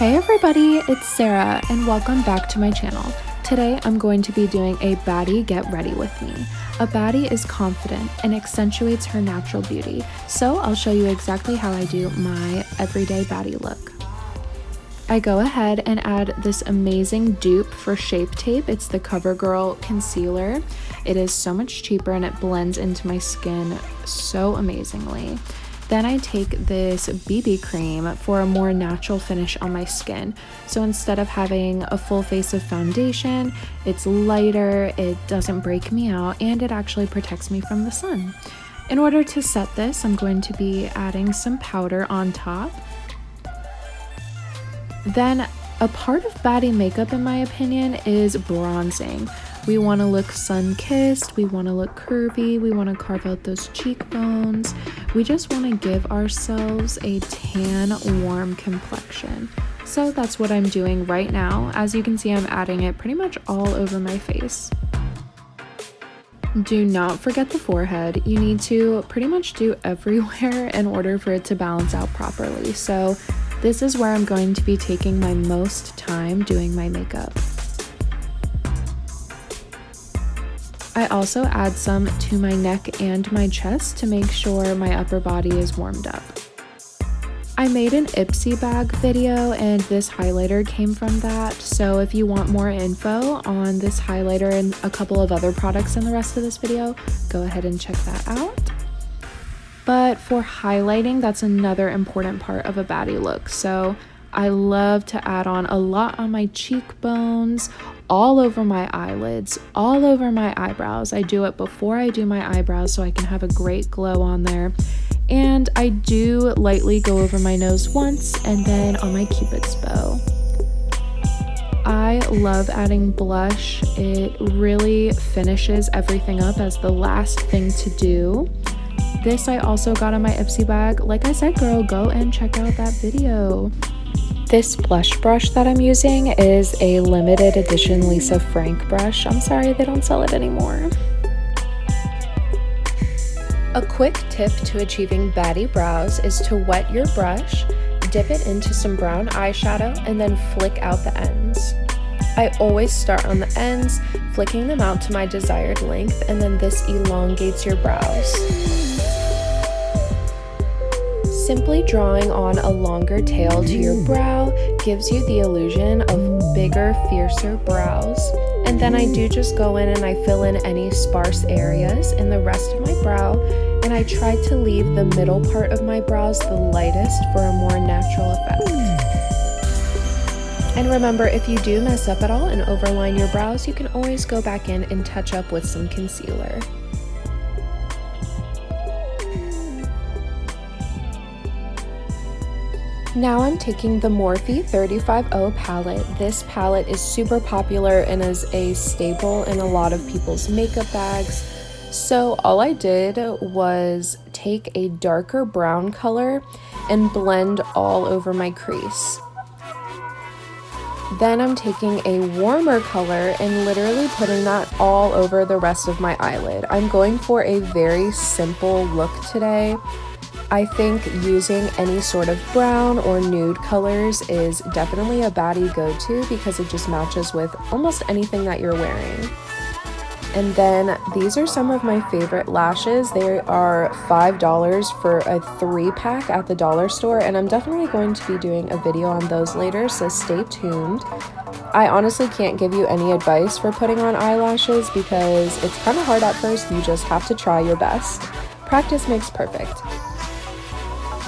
Hey everybody, it's Sarah and welcome back to my channel. Today I'm going to be doing a baddie get ready with me. A baddie is confident and accentuates her natural beauty, so I'll show you exactly how I do my everyday baddie look. I go ahead and add this amazing dupe for Shape Tape. It's the CoverGirl concealer. It is so much cheaper and it blends into my skin so amazingly. Then I take this BB cream for a more natural finish on my skin. So instead of having a full face of foundation, it's lighter, it doesn't break me out, and it actually protects me from the sun. In order to set this, I'm going to be adding some powder on top. Then a part of baddie makeup, in my opinion, is bronzing. We want to look sun-kissed, we want to look curvy, we want to carve out those cheekbones. We just want to give ourselves a tan, warm complexion. So that's what I'm doing right now. As you can see, I'm adding it pretty much all over my face. Do not forget the forehead. You need to pretty much do everywhere in order for it to balance out properly. So this is where I'm going to be taking my most time doing my makeup. I also add some to my neck and my chest to make sure my upper body is warmed up. I made an Ipsy bag video and this highlighter came from that, so if you want more info on this highlighter and a couple of other products in the rest of this video, go ahead and check that out. But for highlighting, that's another important part of a baddie look. So I love to add on a lot on my cheekbones, all over my eyelids, all over my eyebrows. I do it before I do my eyebrows so I can have a great glow on there. And I do lightly go over my nose once and then on my cupid's bow. I love adding blush. It really finishes everything up as the last thing to do. This I also got in my Ipsy bag. Like I said, girl, go and check out that video. This blush brush that I'm using is a limited edition Lisa Frank brush. I'm sorry they don't sell it anymore. A quick tip to achieving baddie brows is to wet your brush, dip it into some brown eyeshadow, and then flick out the ends. I always start on the ends, flicking them out to my desired length, and then this elongates your brows. Simply drawing on a longer tail to your brow gives you the illusion of bigger, fiercer brows. And then I do just go in and I fill in any sparse areas in the rest of my brow, and I try to leave the middle part of my brows the lightest for a more natural effect. And remember, if you do mess up at all and overline your brows, you can always go back in and touch up with some concealer. Now I'm taking the Morphe 350 palette. This palette is super popular and is a staple in a lot of people's makeup bags. So all I did was take a darker brown color and blend all over my crease. Then I'm taking a warmer color and literally putting that all over the rest of my eyelid. I'm going for a very simple look today. I think using any sort of brown or nude colors is definitely a baddie go-to because it just matches with almost anything that you're wearing. And then these are some of my favorite lashes. They are $5 for a 3-pack at the dollar store, and I'm definitely going to be doing a video on those later, so stay tuned. I honestly can't give you any advice for putting on eyelashes because it's kind of hard at first. You just have to try your best. Practice makes perfect.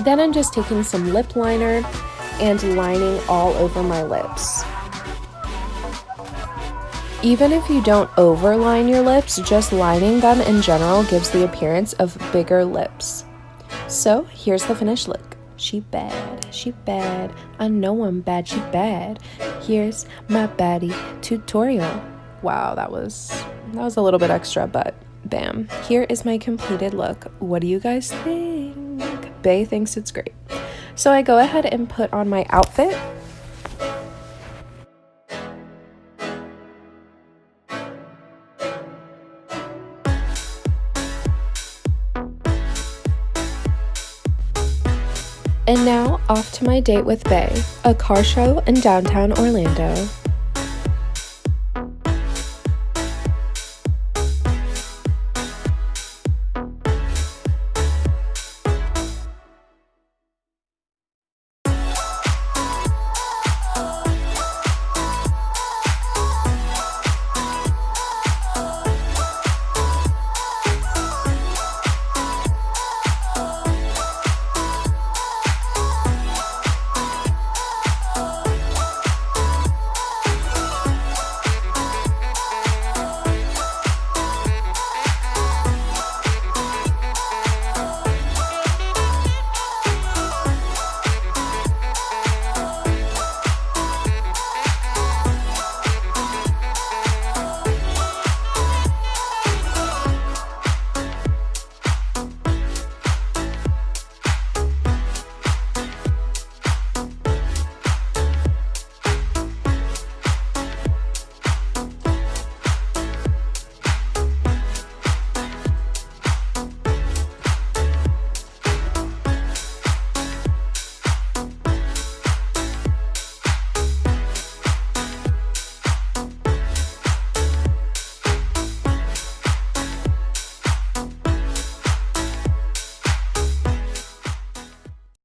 Then I'm just taking some lip liner and lining all over my lips. Even if you don't overline your lips, just lining them in general gives the appearance of bigger lips. So here's the finished look. She bad, I know I'm bad, she bad. Here's my baddie tutorial. Wow, that was a little bit extra, but bam. Here is my completed look. What do you guys think? Bae thinks it's great. So I go ahead and put on my outfit. And now off to my date with Bay, a car show in downtown Orlando.